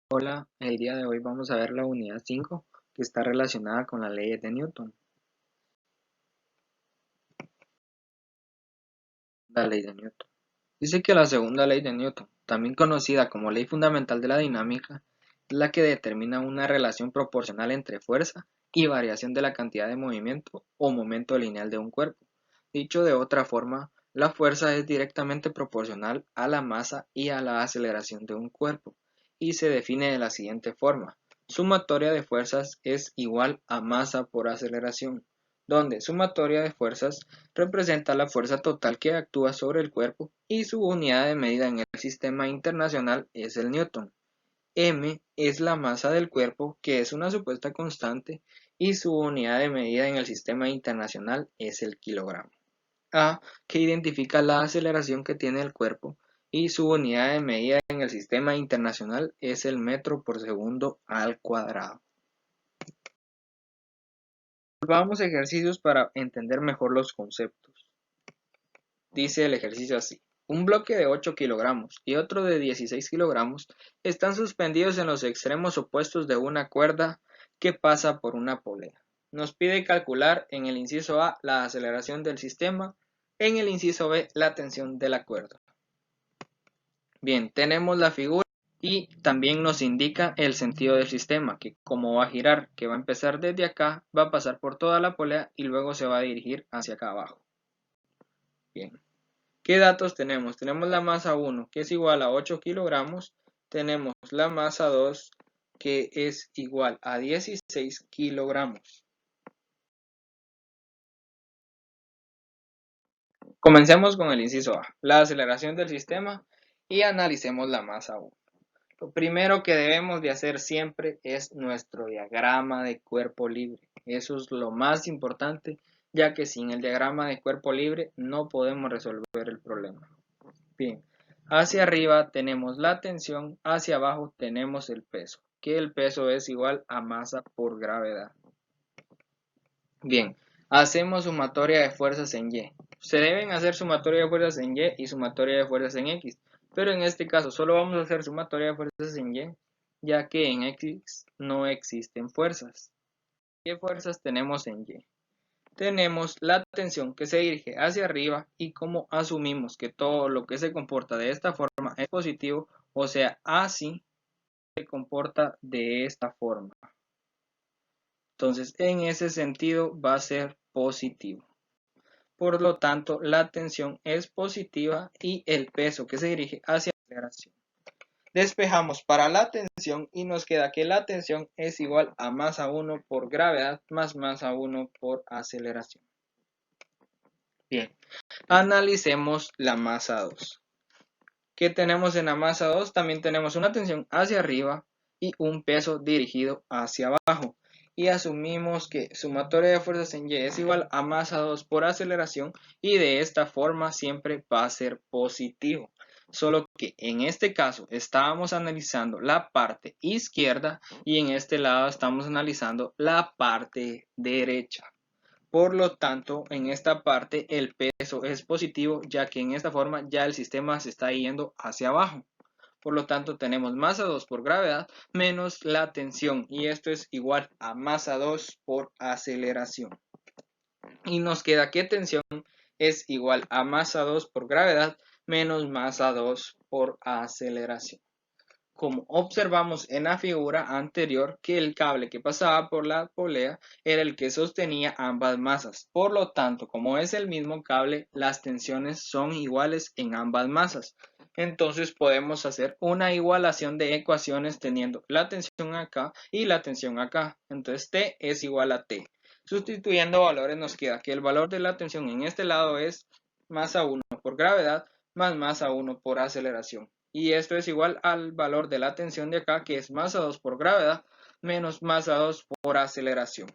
Hola, el día de hoy vamos a ver la unidad 5 que está relacionada con las leyes de Newton. La ley de Newton. Dice que la segunda ley de Newton, también conocida como ley fundamental de la dinámica, es la que determina una relación proporcional entre fuerza y variación de la cantidad de movimiento o momento lineal de un cuerpo. Dicho de otra forma, la fuerza es directamente proporcional a la masa y a la aceleración de un cuerpo, y se define de la siguiente forma. Sumatoria de fuerzas es igual a masa por aceleración, donde sumatoria de fuerzas representa la fuerza total que actúa sobre el cuerpo y su unidad de medida en el sistema internacional es el newton. M es la masa del cuerpo, que es una supuesta constante, y su unidad de medida en el sistema internacional es el kilogramo. A, que identifica la aceleración que tiene el cuerpo, y su unidad de medida en el sistema internacional es el metro por segundo al cuadrado. Volvamos a ejercicios para entender mejor los conceptos. Dice el ejercicio así: un bloque de 8 kilogramos y otro de 16 kilogramos están suspendidos en los extremos opuestos de una cuerda que pasa por una polea. Nos pide calcular en el inciso A la aceleración del sistema, en el inciso B la tensión de la cuerda. Bien, tenemos la figura y también nos indica el sentido del sistema, que como va a girar, que va a empezar desde acá, va a pasar por toda la polea y luego se va a dirigir hacia acá abajo. Bien. ¿Qué datos tenemos? Tenemos la masa 1, que es igual a 8 kilogramos. Tenemos la masa 2, que es igual a 16 kilogramos. Comencemos con el inciso A, la aceleración del sistema, y analicemos la masa 1. Lo primero que debemos de hacer siempre es nuestro diagrama de cuerpo libre. Eso es lo más importante, ya que sin el diagrama de cuerpo libre no podemos resolver el problema. Bien, hacia arriba tenemos la tensión, hacia abajo tenemos el peso, que el peso es igual a masa por gravedad. Bien, hacemos sumatoria de fuerzas en Y. Se deben hacer sumatoria de fuerzas en Y y sumatoria de fuerzas en X, pero en este caso solo vamos a hacer sumatoria de fuerzas en Y, ya que en X no existen fuerzas. ¿Qué fuerzas tenemos en Y? Tenemos la tensión que se dirige hacia arriba, y como asumimos que todo lo que se comporta de esta forma es positivo, o sea, así se comporta de esta forma. Entonces, en ese sentido va a ser positivo. Por lo tanto, la tensión es positiva y el peso que se dirige hacia la aceleración. Despejamos para la tensión y nos queda que la tensión es igual a masa 1 por gravedad más masa 1 por aceleración. Bien, analicemos la masa 2. ¿Qué tenemos en la masa 2? También tenemos una tensión hacia arriba y un peso dirigido hacia abajo. Y asumimos que sumatoria de fuerzas en Y es igual a masa 2 por aceleración, y de esta forma siempre va a ser positivo. Solo que en este caso estábamos analizando la parte izquierda y en este lado estamos analizando la parte derecha. Por lo tanto, en esta parte el peso es positivo, ya que en esta forma ya el sistema se está yendo hacia abajo. Por lo tanto, tenemos masa 2 por gravedad menos la tensión, y esto es igual a masa 2 por aceleración. Y nos queda que tensión es igual a masa 2 por gravedad menos masa 2 por aceleración. Como observamos en la figura anterior, que el cable que pasaba por la polea era el que sostenía ambas masas. Por lo tanto, como es el mismo cable, las tensiones son iguales en ambas masas. Entonces podemos hacer una igualación de ecuaciones teniendo la tensión acá y la tensión acá. Entonces T es igual a T. Sustituyendo valores nos queda que el valor de la tensión en este lado es masa 1 por gravedad más masa 1 por aceleración. Y esto es igual al valor de la tensión de acá, que es masa 2 por gravedad menos masa 2 por aceleración.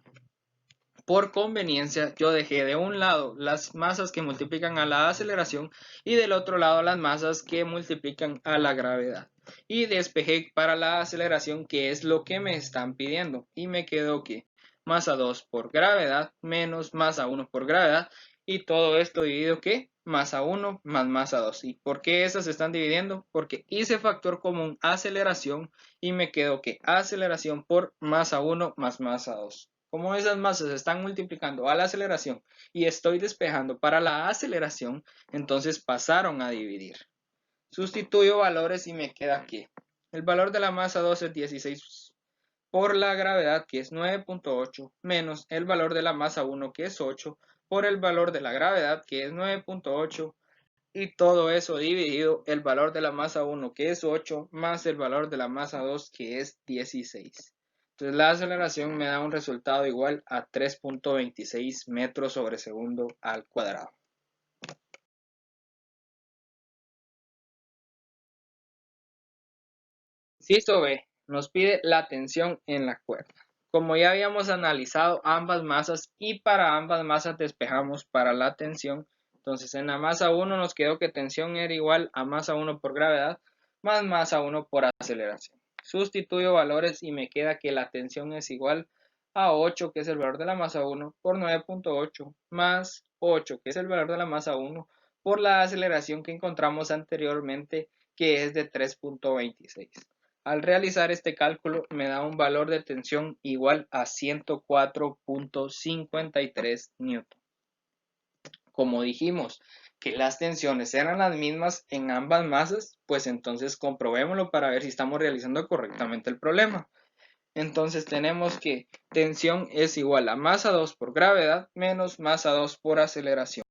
Por conveniencia, yo dejé de un lado las masas que multiplican a la aceleración y del otro lado las masas que multiplican a la gravedad. Y despejé para la aceleración, que es lo que me están pidiendo. Y me quedó que masa 2 por gravedad menos masa 1 por gravedad. Y todo esto dividido, ¿qué? masa 1 más masa 2. ¿Y por qué esas se están dividiendo? Porque hice factor común aceleración y me quedo que aceleración por masa 1 más masa 2. Como esas masas se están multiplicando a la aceleración y estoy despejando para la aceleración, entonces pasaron a dividir. Sustituyo valores y me queda que el valor de la masa 2 es 16 por la gravedad, que es 9.8, menos el valor de la masa 1, que es 8, por el valor de la gravedad, que es 9.8, y todo eso dividido el valor de la masa 1, que es 8, más el valor de la masa 2, que es 16. Entonces la aceleración me da un resultado igual a 3.26 metros sobre segundo al cuadrado. Inciso B, nos pide la tensión en la cuerda. Como ya habíamos analizado ambas masas y para ambas masas despejamos para la tensión, entonces en la masa 1 nos quedó que tensión era igual a masa 1 por gravedad más masa 1 por aceleración. Sustituyo valores y me queda que la tensión es igual a 8, que es el valor de la masa 1, por 9.8 más 8, que es el valor de la masa 1, por la aceleración que encontramos anteriormente, que es de 3.26. Al realizar este cálculo me da un valor de tensión igual a 104.53 newton. Como dijimos que las tensiones eran las mismas en ambas masas, pues entonces comprobémoslo para ver si estamos realizando correctamente el problema. Entonces tenemos que tensión es igual a masa 2 por gravedad menos masa 2 por aceleración.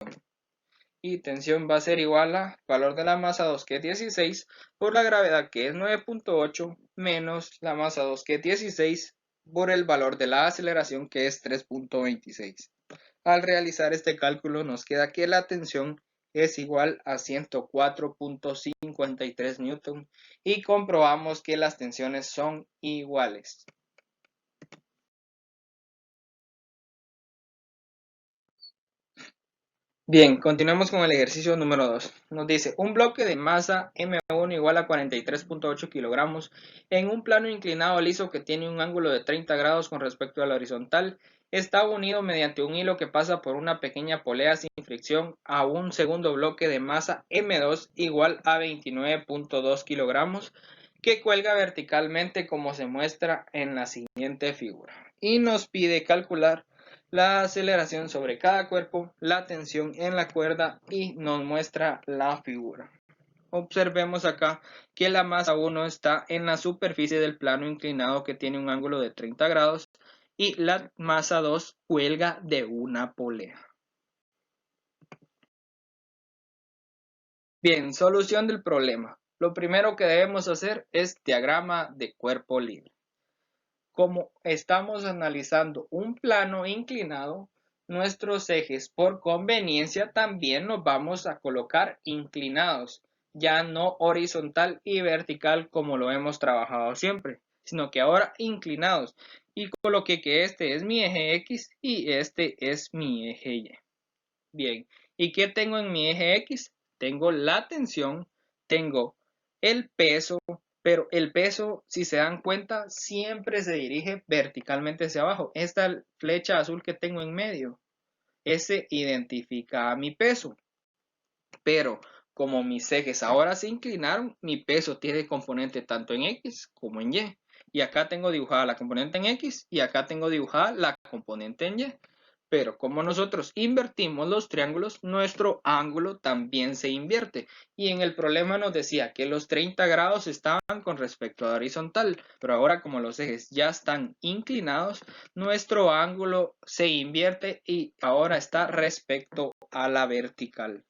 Y tensión va a ser igual a valor de la masa 2, que es 16, por la gravedad, que es 9.8, menos la masa 2, que es 16, por el valor de la aceleración, que es 3.26. Al realizar este cálculo nos queda que la tensión es igual a 104.53 newton y comprobamos que las tensiones son iguales. Bien, continuamos con el ejercicio número 2. Nos dice, un bloque de masa M1 igual a 43.8 kilogramos en un plano inclinado liso que tiene un ángulo de 30 grados con respecto a la horizontal, está unido mediante un hilo que pasa por una pequeña polea sin fricción a un segundo bloque de masa M2 igual a 29.2 kilogramos que cuelga verticalmente como se muestra en la siguiente figura. Y nos pide calcular la aceleración sobre cada cuerpo, la tensión en la cuerda y nos muestra la figura. Observemos acá que la masa 1 está en la superficie del plano inclinado que tiene un ángulo de 30 grados y la masa 2 cuelga de una polea. Bien, solución del problema. Lo primero que debemos hacer es diagrama de cuerpo libre. Como estamos analizando un plano inclinado, nuestros ejes por conveniencia también los vamos a colocar inclinados, ya no horizontal y vertical como lo hemos trabajado siempre, sino que ahora inclinados. Y coloqué que este es mi eje X y este es mi eje Y. Bien, ¿y qué tengo en mi eje X? Tengo la tensión, tengo el peso, pero el peso, si se dan cuenta, siempre se dirige verticalmente hacia abajo. Esta flecha azul que tengo en medio, ese identifica a mi peso. Pero como mis ejes ahora se inclinaron, mi peso tiene componente tanto en X como en Y. Y acá tengo dibujada la componente en X y acá tengo dibujada la componente en Y. Pero como nosotros invertimos los triángulos, nuestro ángulo también se invierte. Y en el problema nos decía que los 30 grados estaban con respecto a la horizontal. Pero ahora como los ejes ya están inclinados, nuestro ángulo se invierte y ahora está respecto a la vertical.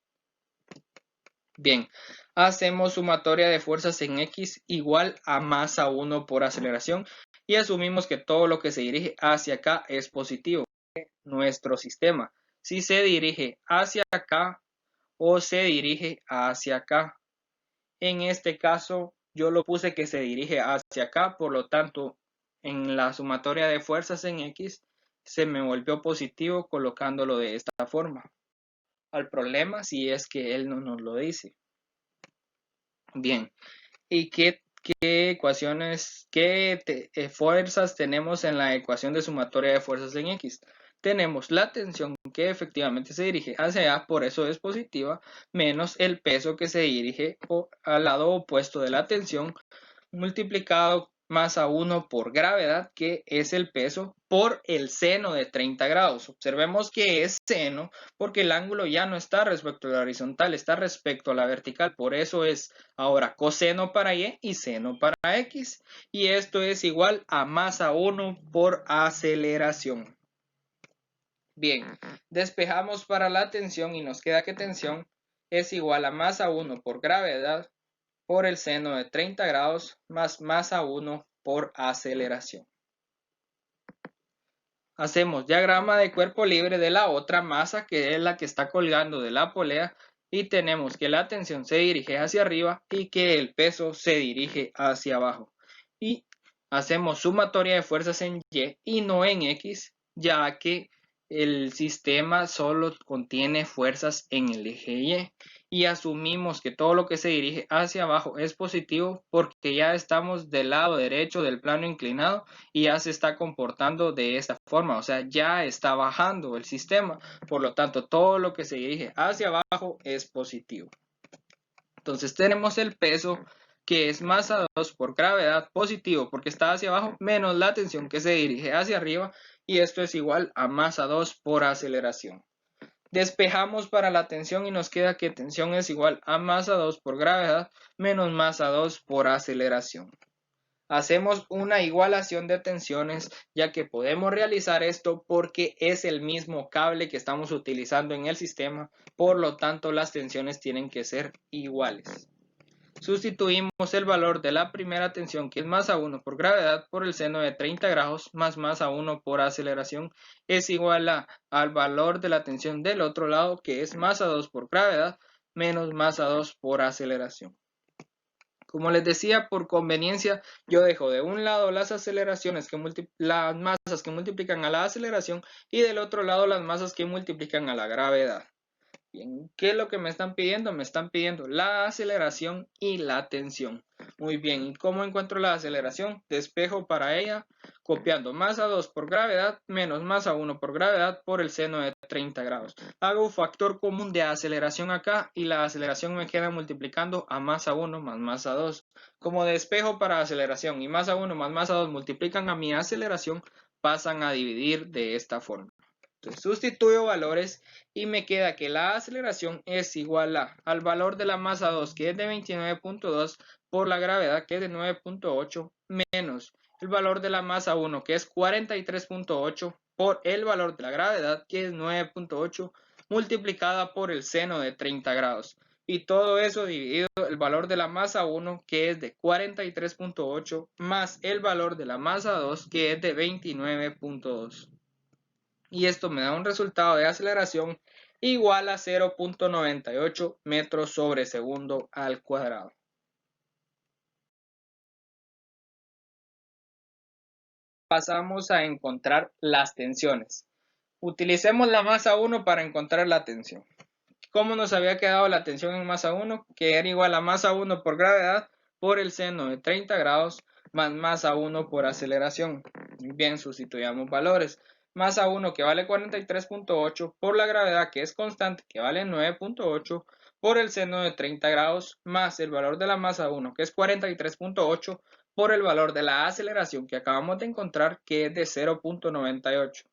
Bien, hacemos sumatoria de fuerzas en X igual a masa 1 por aceleración y asumimos que todo lo que se dirige hacia acá es positivo. Nuestro sistema, si se dirige hacia acá o se dirige hacia acá. En este caso, yo lo puse que se dirige hacia acá, por lo tanto, en la sumatoria de fuerzas en X se me volvió positivo colocándolo de esta forma. Al problema si es que él no nos lo dice. Bien, ¿y qué ecuaciones, qué fuerzas tenemos en la ecuación de sumatoria de fuerzas en X? tenemos la tensión que efectivamente se dirige hacia allá, por eso es positiva, menos el peso que se dirige al lado opuesto de la tensión, multiplicado masa 1 por gravedad, que es el peso, por el seno de 30 grados. Observemos que es seno porque el ángulo ya no está respecto a la horizontal, está respecto a la vertical. Por eso es ahora coseno para y seno para x. Y esto es igual a masa 1 por aceleración. Bien, despejamos para la tensión y nos queda que tensión es igual a masa 1 por gravedad por el seno de 30 grados más masa 1 por aceleración. Hacemos diagrama de cuerpo libre de la otra masa, que es la que está colgando de la polea, y tenemos que la tensión se dirige hacia arriba y que el peso se dirige hacia abajo. Y hacemos sumatoria de fuerzas en Y y no en X, ya que el sistema solo contiene fuerzas en el eje Y. Y asumimos que todo lo que se dirige hacia abajo es positivo porque ya estamos del lado derecho del plano inclinado y ya se está comportando de esta forma, o sea, ya está bajando el sistema, por lo tanto todo lo que se dirige hacia abajo es positivo. Entonces tenemos el peso, que es masa 2 por gravedad, positivo porque está hacia abajo, menos la tensión que se dirige hacia arriba, y esto es igual a masa 2 por aceleración. Despejamos para la tensión y nos queda que tensión es igual a masa 2 por gravedad menos masa 2 por aceleración. Hacemos una igualación de tensiones, ya que podemos realizar esto porque es el mismo cable que estamos utilizando en el sistema, por lo tanto las tensiones tienen que ser iguales. Sustituimos el valor de la primera tensión, que es masa 1 por gravedad, por el seno de 30 grados más masa 1 por aceleración, es igual al valor de la tensión del otro lado, que es masa 2 por gravedad menos masa 2 por aceleración. Como les decía, por conveniencia, yo dejo de un lado las aceleraciones, las masas que multiplican a la aceleración, y del otro lado las masas que multiplican a la gravedad. Bien, ¿qué es lo que me están pidiendo? Me están pidiendo la aceleración y la tensión. Muy bien, ¿y cómo encuentro la aceleración? Despejo para ella copiando masa 2 por gravedad menos masa 1 por gravedad por el seno de 30 grados. Hago un factor común de aceleración acá y la aceleración me queda multiplicando a masa 1 más masa 2. Como despejo para aceleración y masa 1 más masa 2 multiplican a mi aceleración, pasan a dividir de esta forma. Entonces sustituyo valores y me queda que la aceleración es igual al valor de la masa 2, que es de 29.2, por la gravedad, que es de 9.8, menos el valor de la masa 1, que es 43.8, por el valor de la gravedad, que es 9.8, multiplicada por el seno de 30 grados. Y todo eso dividido el valor de la masa 1, que es de 43.8, más el valor de la masa 2, que es de 29.2. Y esto me da un resultado de aceleración igual a 0.98 metros sobre segundo al cuadrado. Pasamos a encontrar las tensiones. Utilicemos la masa 1 para encontrar la tensión. ¿Cómo nos había quedado la tensión en masa 1? Que era igual a masa 1 por gravedad por el seno de 30 grados más masa 1 por aceleración. Bien, sustituyamos valores. Masa 1, que vale 43.8, por la gravedad, que es constante, que vale 9.8, por el seno de 30 grados más el valor de la masa 1, que es 43.8, por el valor de la aceleración que acabamos de encontrar, que es de 0.98.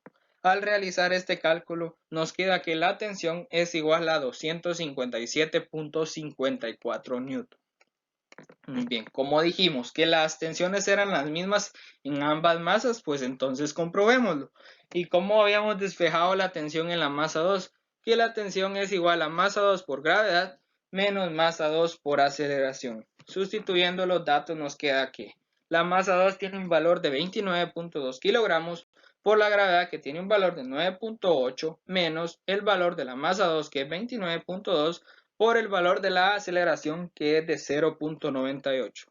Al realizar este cálculo, nos queda que la tensión es igual a 257.54 newton. Muy bien, como dijimos que las tensiones eran las mismas en ambas masas, pues entonces comprobémoslo. ¿Y cómo habíamos despejado la tensión en la masa 2? Que la tensión es igual a masa 2 por gravedad menos masa 2 por aceleración. Sustituyendo los datos nos queda que la masa 2 tiene un valor de 29.2 kilogramos por la gravedad, que tiene un valor de 9.8, menos el valor de la masa 2, que es 29.2, por el valor de la aceleración, que es de 0.98.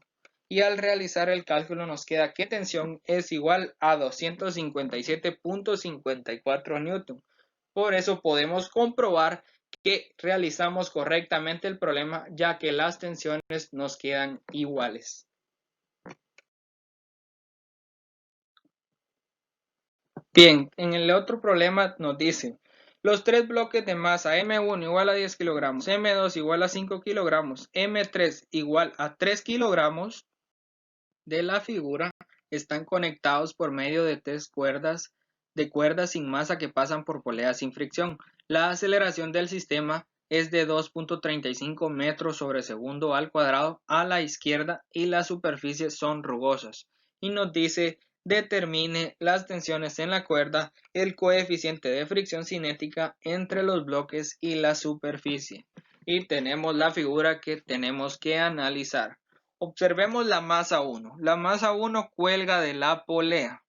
Y al realizar el cálculo nos queda que tensión es igual a 257.54 newton. Por eso podemos comprobar que realizamos correctamente el problema, ya que las tensiones nos quedan iguales. Bien, en el otro problema nos dice, los tres bloques de masa M1 igual a 10 kilogramos, M2 igual a 5 kilogramos, M3 igual a 3 kilogramos de la figura están conectados por medio de tres cuerdas sin masa que pasan por poleas sin fricción. La aceleración del sistema es de 2.35 metros sobre segundo al cuadrado a la izquierda y las superficies son rugosas. Y nos dice determine las tensiones en la cuerda, el coeficiente de fricción cinética entre los bloques y la superficie. Y tenemos la figura que tenemos que analizar. Observemos la masa 1. La masa 1 cuelga de la polea.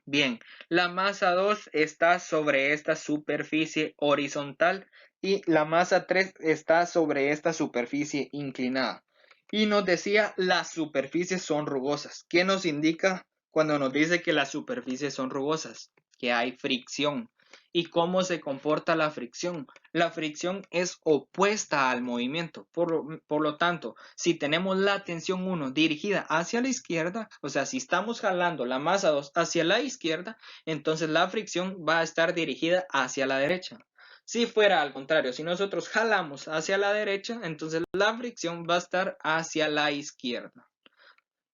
Bien, la masa 2 está sobre esta superficie horizontal y la masa 3 está sobre esta superficie inclinada. Y nos decía las superficies son rugosas. ¿Qué nos indica cuando nos dice que las superficies son rugosas? Que hay fricción. ¿Y cómo se comporta la fricción? La fricción es opuesta al movimiento. Por lo tanto, si tenemos la tensión 1 dirigida hacia la izquierda, o sea, si estamos jalando la masa 2 hacia la izquierda, entonces la fricción va a estar dirigida hacia la derecha. Si fuera al contrario, si nosotros jalamos hacia la derecha, entonces la fricción va a estar hacia la izquierda.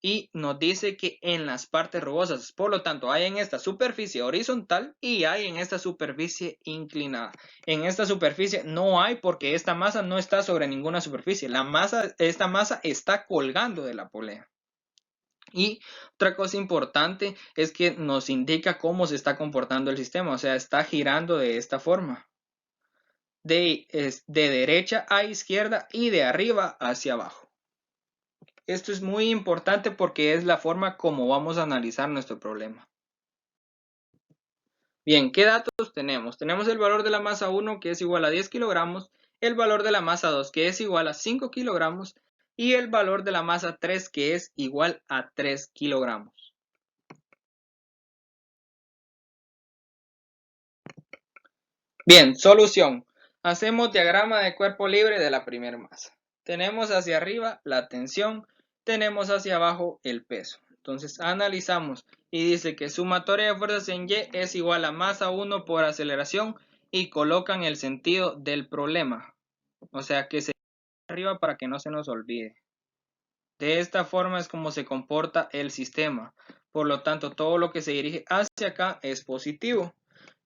Y nos dice que en las partes rugosas, por lo tanto, hay en esta superficie horizontal y hay en esta superficie inclinada. En esta superficie no hay porque esta masa no está sobre ninguna superficie. Esta masa está colgando de la polea. Y otra cosa importante es que nos indica cómo se está comportando el sistema, o sea, está girando de esta forma. De derecha a izquierda y de arriba hacia abajo. Esto es muy importante porque es la forma como vamos a analizar nuestro problema. Bien, ¿qué datos tenemos? Tenemos el valor de la masa 1 que es igual a 10 kilogramos, el valor de la masa 2 que es igual a 5 kilogramos y el valor de la masa 3 que es igual a 3 kilogramos. Bien, solución. Hacemos diagrama de cuerpo libre de la primera masa. Tenemos hacia arriba la tensión, tenemos hacia abajo el peso. Entonces analizamos y dice que sumatoria de fuerzas en Y es igual a masa 1 por aceleración y colocan el sentido del problema. O sea que se arriba para que no se nos olvide. De esta forma es como se comporta el sistema. Por lo tanto, todo lo que se dirige hacia acá es positivo.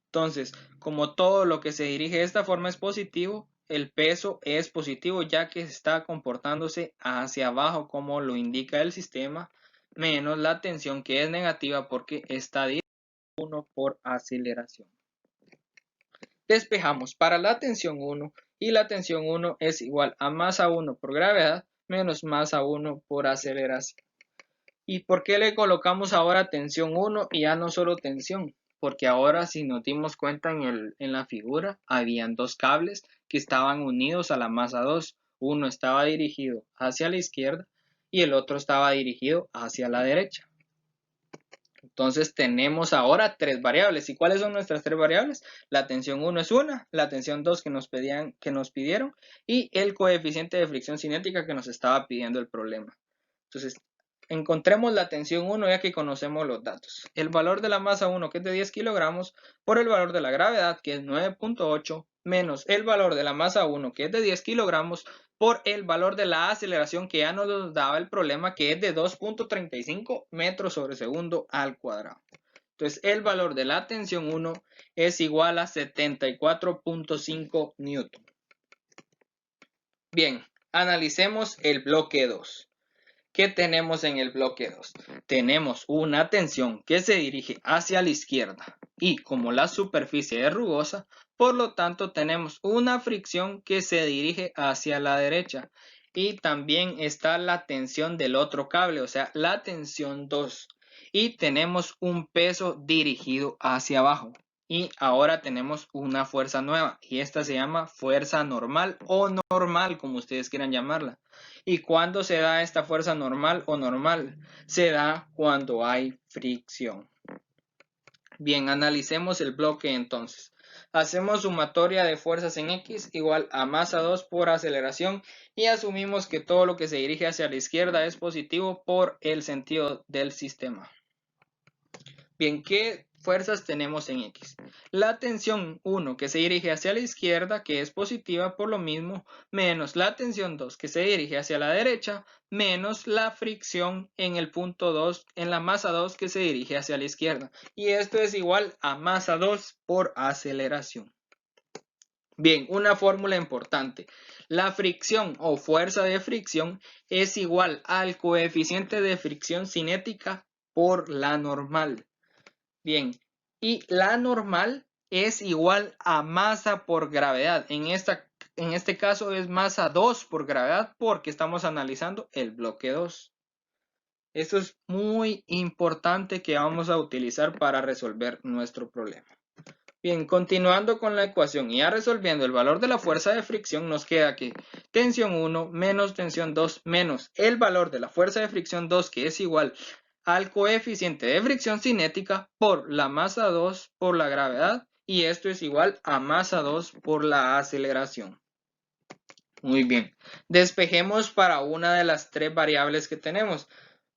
Entonces, como todo lo que se dirige de esta forma es positivo, el peso es positivo ya que está comportándose hacia abajo como lo indica el sistema, menos la tensión que es negativa porque está dirigida 1 por aceleración. Despejamos para la tensión 1 y la tensión 1 es igual a masa 1 por gravedad menos masa 1 por aceleración. ¿Y por qué le colocamos ahora tensión 1 y ya no solo tensión? Porque ahora si nos dimos cuenta en la figura, habían dos cables que estaban unidos a la masa 2. Uno estaba dirigido hacia la izquierda y el otro estaba dirigido hacia la derecha. Entonces tenemos ahora tres variables. ¿Y cuáles son nuestras tres variables? La tensión 1 es una, la tensión 2 que nos pidieron y el coeficiente de fricción cinética que nos estaba pidiendo el problema. Entonces, encontremos la tensión 1 ya que conocemos los datos. El valor de la masa 1 que es de 10 kilogramos por el valor de la gravedad que es 9.8 menos el valor de la masa 1 que es de 10 kilogramos por el valor de la aceleración que ya nos daba el problema que es de 2.35 metros sobre segundo al cuadrado. Entonces el valor de la tensión 1 es igual a 74.5 newton. Bien, analicemos el bloque 2. ¿Qué tenemos en el bloque 2? Tenemos una tensión que se dirige hacia la izquierda y como la superficie es rugosa, por lo tanto tenemos una fricción que se dirige hacia la derecha y también está la tensión del otro cable, o sea, la tensión 2 y tenemos un peso dirigido hacia abajo. Y ahora tenemos una fuerza nueva y esta se llama fuerza normal o normal, como ustedes quieran llamarla. ¿Y cuándo se da esta fuerza normal o normal? Se da cuando hay fricción. Bien, analicemos el bloque entonces. Hacemos sumatoria de fuerzas en X igual a masa 2 por aceleración y asumimos que todo lo que se dirige hacia la izquierda es positivo por el sentido del sistema. Bien, ¿qué fuerzas tenemos en X. La tensión 1 que se dirige hacia la izquierda, que es positiva por lo mismo, menos la tensión 2 que se dirige hacia la derecha, menos la fricción en el punto 2, en la masa 2 que se dirige hacia la izquierda. Y esto es igual a masa 2 por aceleración. Bien, una fórmula importante. La fricción o fuerza de fricción es igual al coeficiente de fricción cinética por la normal. Bien, y la normal es igual a masa por gravedad. En este caso es masa 2 por gravedad porque estamos analizando el bloque 2. Esto es muy importante que vamos a utilizar para resolver nuestro problema. Bien, continuando con la ecuación y ya resolviendo el valor de la fuerza de fricción, nos queda que tensión 1 menos tensión 2 menos el valor de la fuerza de fricción 2, que es igual al coeficiente de fricción cinética por la masa 2 por la gravedad, y esto es igual a masa 2 por la aceleración. Muy bien, despejemos para una de las tres variables que tenemos.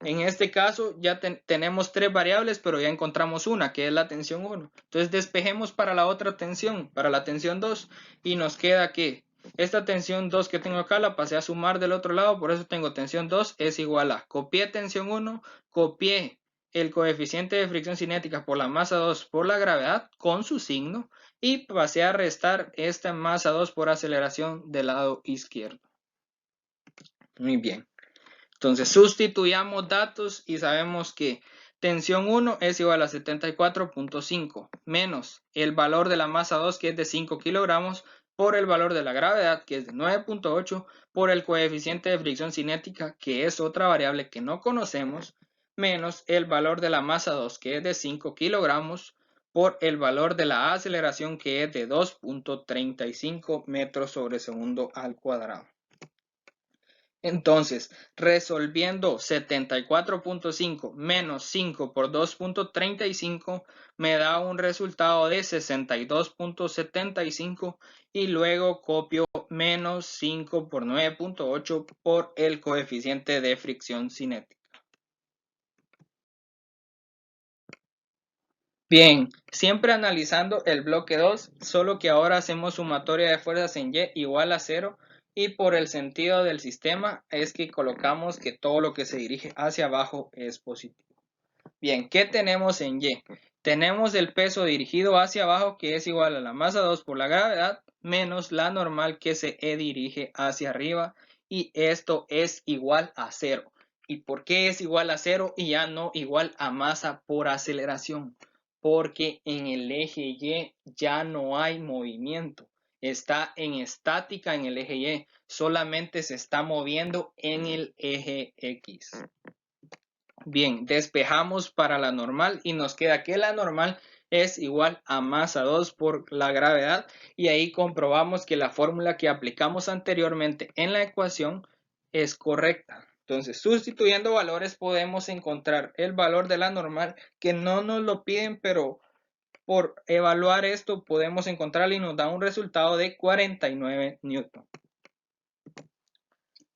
En este caso ya tenemos tres variables, pero ya encontramos una, que es la tensión 1. Entonces despejemos para la otra tensión, para la tensión 2, y nos queda que esta tensión 2 que tengo acá la pasé a sumar del otro lado, por eso tengo tensión 2 es igual a, copié tensión 1, copié el coeficiente de fricción cinética por la masa 2 por la gravedad con su signo, y pasé a restar esta masa 2 por aceleración del lado izquierdo. Muy bien. Entonces sustituyamos datos y sabemos que tensión 1 es igual a 74.5 menos el valor de la masa 2, que es de 5 kilogramos, por el valor de la gravedad, que es de 9.8, por el coeficiente de fricción cinética, que es otra variable que no conocemos, menos el valor de la masa 2, que es de 5 kilogramos, por el valor de la aceleración, que es de 2.35 metros sobre segundo al cuadrado. Entonces, resolviendo 74.5 menos 5 por 2.35 me da un resultado de 62.75, y luego copio menos 5 por 9.8 por el coeficiente de fricción cinética. Bien, siempre analizando el bloque 2, solo que ahora hacemos sumatoria de fuerzas en Y igual a 0, y por el sentido del sistema es que colocamos que todo lo que se dirige hacia abajo es positivo. Bien, ¿qué tenemos en Y? Tenemos el peso dirigido hacia abajo, que es igual a la masa 2 por la gravedad, menos la normal que se dirige hacia arriba, y esto es igual a 0. ¿Y por qué es igual a 0 y ya no igual a masa por aceleración? Porque en el eje Y ya no hay movimiento, está en estática en el eje Y, solamente se está moviendo en el eje X. Bien, despejamos para la normal y nos queda que la normal es igual a masa 2 por la gravedad, y ahí comprobamos que la fórmula que aplicamos anteriormente en la ecuación es correcta. Entonces, sustituyendo valores podemos encontrar el valor de la normal, que no nos lo piden, pero por evaluar esto podemos encontrarlo y nos da un resultado de 49 newton.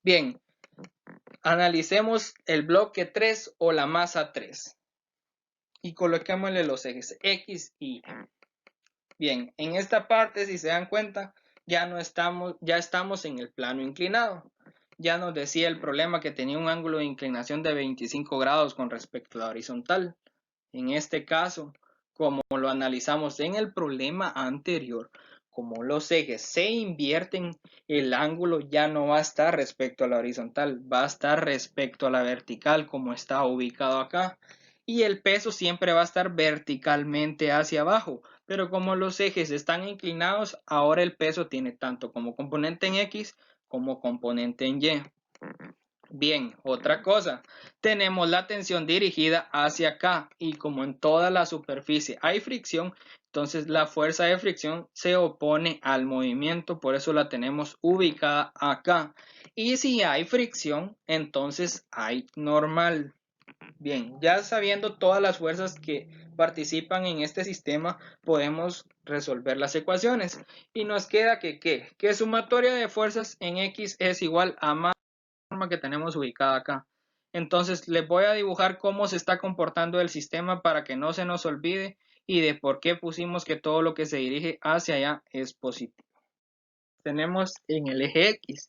Bien, analicemos el bloque 3 o la masa 3 y coloquémosle los ejes X y Y. Bien, en esta parte, si se dan cuenta, ya estamos en el plano inclinado. Ya nos decía el problema que tenía un ángulo de inclinación de 25 grados con respecto a la horizontal. En este caso, como lo analizamos en el problema anterior, como los ejes se invierten, el ángulo ya no va a estar respecto a la horizontal, va a estar respecto a la vertical, como está ubicado acá. Y el peso siempre va a estar verticalmente hacia abajo, pero como los ejes están inclinados, ahora el peso tiene tanto como componente en X como componente en Y. Bien, otra cosa, tenemos la tensión dirigida hacia acá, y como en toda la superficie hay fricción, entonces la fuerza de fricción se opone al movimiento, por eso la tenemos ubicada acá. Y si hay fricción, entonces hay normal. Bien, ya sabiendo todas las fuerzas que participan en este sistema, podemos resolver las ecuaciones. Y nos queda que sumatoria de fuerzas en X es igual a más que tenemos ubicada acá. Entonces les voy a dibujar cómo se está comportando el sistema para que no se nos olvide y de por qué pusimos que todo lo que se dirige hacia allá es positivo. Tenemos en el eje X.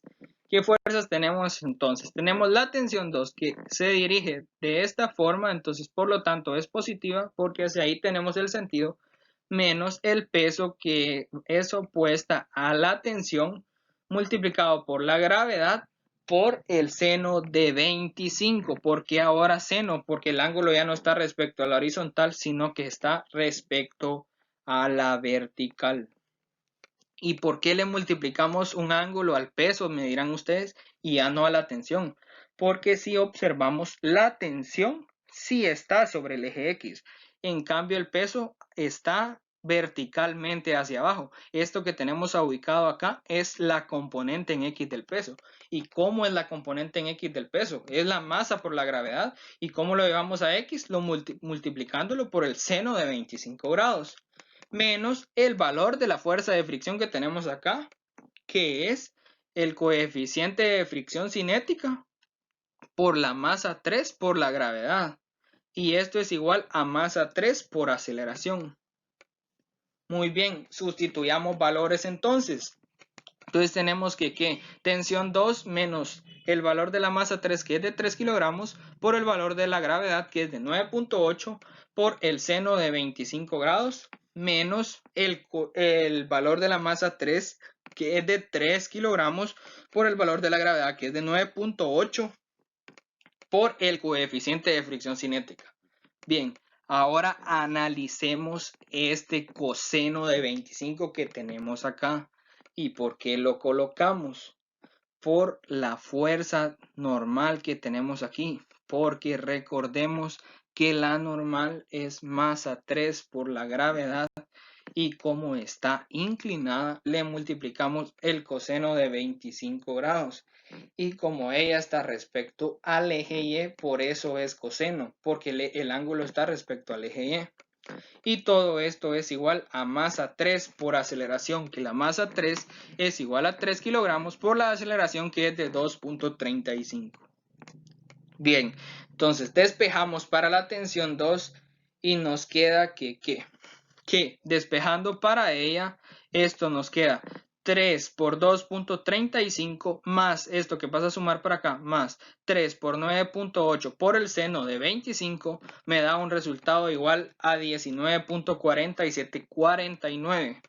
¿Qué fuerzas tenemos entonces? Tenemos la tensión 2 que se dirige de esta forma, entonces por lo tanto es positiva porque hacia ahí tenemos el sentido, menos el peso que es opuesta a la tensión multiplicado por la gravedad por el seno de 25. ¿Por qué ahora seno? Porque el ángulo ya no está respecto a la horizontal, sino que está respecto a la vertical. ¿Y por qué le multiplicamos un ángulo al peso? Me dirán ustedes, y ya no a la tensión. Porque si observamos, la tensión sí está sobre el eje X. En cambio, el peso está verticalmente hacia abajo. Esto que tenemos ubicado acá es la componente en X del peso. ¿Y cómo es la componente en X del peso? Es la masa por la gravedad. ¿Y cómo lo llevamos a X? Multiplicándolo por el seno de 25 grados. Menos el valor de la fuerza de fricción que tenemos acá, que es el coeficiente de fricción cinética por la masa 3 por la gravedad. Y esto es igual a masa 3 por aceleración. Muy bien, sustituyamos valores entonces. Entonces tenemos que tensión 2 menos el valor de la masa 3, que es de 3 kilogramos, por el valor de la gravedad, que es de 9.8, por el seno de 25 grados, menos el valor de la masa 3, que es de 3 kilogramos, por el valor de la gravedad, que es de 9.8, por el coeficiente de fricción cinética. Bien, ahora analicemos este coseno de 25 que tenemos acá. ¿Y por qué lo colocamos? Por la fuerza normal que tenemos aquí. Porque recordemos que la normal es masa 3 por la gravedad. Y como está inclinada, le multiplicamos el coseno de 25 grados. Y como ella está respecto al eje Y, por eso es coseno, porque el ángulo está respecto al eje Y. Y todo esto es igual a masa 3 por aceleración, que la masa 3 es igual a 3 kilogramos por la aceleración, que es de 2.35. Bien, entonces despejamos para la tensión 2 y nos queda que despejando para ella, esto nos queda 3 por 2.35 más esto que pasa a sumar para acá, más 3 por 9.8 por el seno de 25, me da un resultado igual a 19.4749.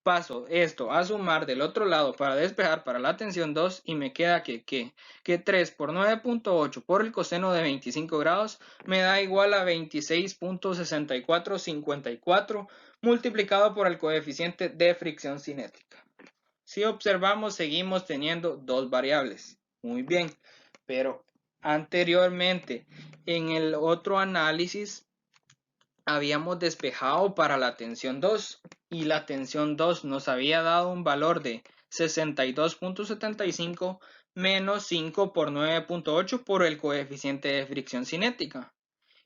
Paso esto a sumar del otro lado para despejar para la tensión 2 y me queda que 3 por 9.8 por el coseno de 25 grados me da igual a 26.6454 multiplicado por el coeficiente de fricción cinética. Si observamos, seguimos teniendo dos variables. Muy bien, pero anteriormente en el otro análisis habíamos despejado para la tensión 2 y la tensión 2 nos había dado un valor de 62.75 menos 5 por 9.8 por el coeficiente de fricción cinética.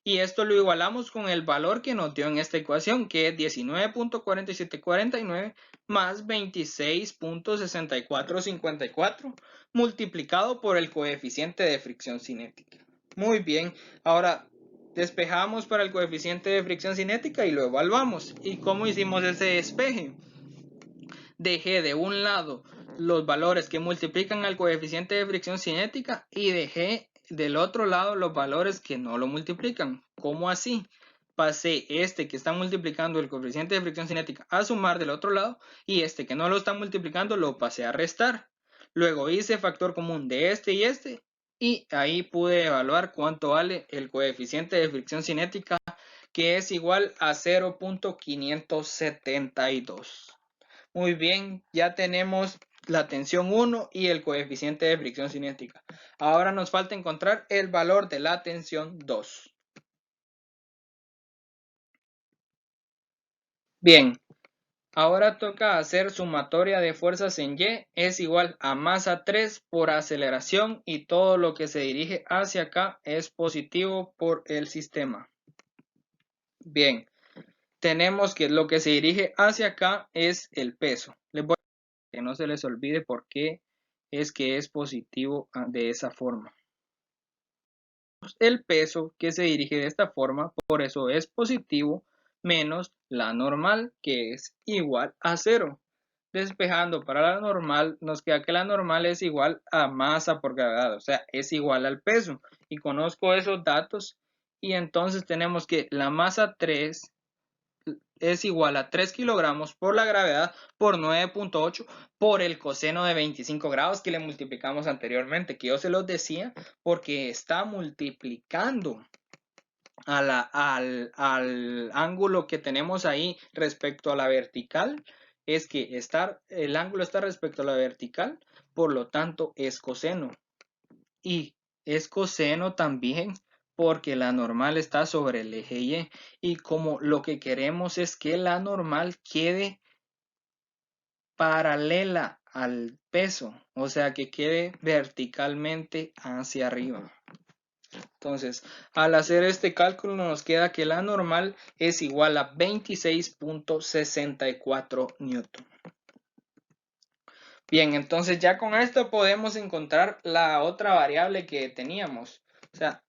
Y esto lo igualamos con el valor que nos dio en esta ecuación, que es 19.4749 más 26.6454 multiplicado por el coeficiente de fricción cinética. Muy bien, ahora despejamos para el coeficiente de fricción cinética y lo evaluamos. ¿Y cómo hicimos ese despeje? Dejé de un lado los valores que multiplican al coeficiente de fricción cinética y dejé del otro lado los valores que no lo multiplican. ¿Cómo así? Pasé este que está multiplicando el coeficiente de fricción cinética a sumar del otro lado y este que no lo está multiplicando lo pasé a restar. Luego hice factor común de este y ahí pude evaluar cuánto vale el coeficiente de fricción cinética, que es igual a 0.572. Muy bien, ya tenemos la tensión 1 y el coeficiente de fricción cinética. Ahora nos falta encontrar el valor de la tensión 2. Bien, ahora toca hacer sumatoria de fuerzas en Y es igual a masa 3 por aceleración y todo lo que se dirige hacia acá es positivo por el sistema. Bien, tenemos que lo que se dirige hacia acá es el peso. Les voy a que no se les olvide por qué es que es positivo de esa forma. El peso que se dirige de esta forma, por eso es positivo, menos la normal, que es igual a 0. Despejando para la normal, nos queda que la normal es igual a masa por gravedad, o sea, es igual al peso. Y conozco esos datos y entonces tenemos que la masa 3 es igual a 3 kilogramos por la gravedad por 9.8 por el coseno de 25 grados que le multiplicamos anteriormente, que yo se los decía porque está multiplicando al ángulo que tenemos ahí respecto a la vertical. Es que el ángulo está respecto a la vertical, por lo tanto es coseno. Y es coseno también porque la normal está sobre el eje Y. Y como lo que queremos es que la normal quede paralela al peso, o sea que quede verticalmente hacia arriba. Entonces, al hacer este cálculo nos queda que la normal es igual a 26.64 newton. Bien, entonces ya con esto podemos encontrar la otra variable que teníamos. O sea,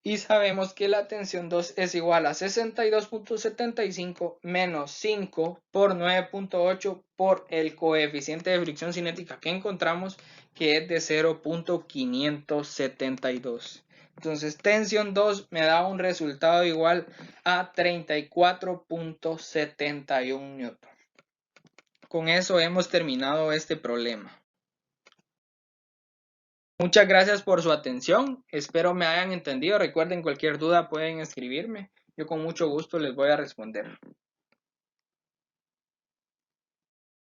y sabemos que la tensión 2 es igual a 62.75 menos 5 por 9.8 por el coeficiente de fricción cinética que encontramos, que es de 0.572. Entonces, tensión 2 me da un resultado igual a 34.71 newton. Con eso hemos terminado este problema. Muchas gracias por su atención. Espero me hayan entendido. Recuerden, cualquier duda pueden escribirme. Yo con mucho gusto les voy a responder.